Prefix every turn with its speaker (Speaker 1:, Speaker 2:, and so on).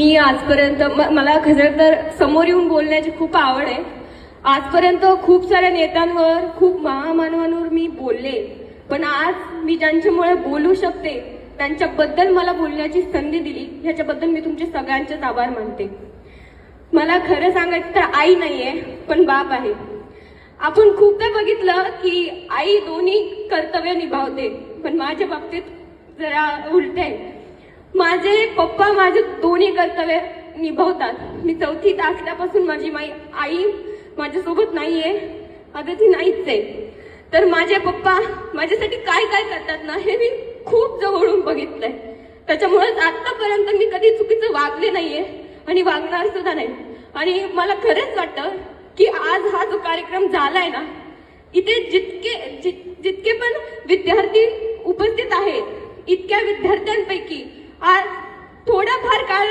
Speaker 1: मी आजपर्यंत मला खरं तर समोर येऊन बोलण्याची खूप आवड आहे. आजपर्यंत खूप साऱ्या नेत्यांवर, खूप महामानवांवर मी बोलले, पण आज मी ज्यांच्यामुळे बोलू शकते त्यांच्याबद्दल मला बोलण्याची संधी दिली, ह्याच्याबद्दल मी तुमचे सगळ्यांचेच आभार मानते. मला खरं सांगायचं तर आई नाहीये, पण बाप आहे. आपण खूपदा बघितलं की आई दोन्ही कर्तव्य निभावते, पण माझ्या बाबतीत जरा उलट आहे. माझे पप्पा माझे दोन्ही कर्तव्य निभावतात. मी चौथीत असल्यापासून माझी आई माझ्यासोबत नाहीये, आता ती नाहीच आहे. तर माझे पप्पा माझ्यासाठी काय काय करतात ना, हे मी खूप जवळून बघितलंय. त्याच्यामुळेच आतापर्यंत मी कधी चुकीचं वागले नाहीये आणि वागणार सुद्धा नाही. आणि मला खरंच वाटतं की आज हा जो कार्यक्रम झालाय ना, इथे जितके पण विद्यार्थी उपस्थित आहेत, इतक्या विद्यार्थ्यांपैकी आज थोडाफार काळ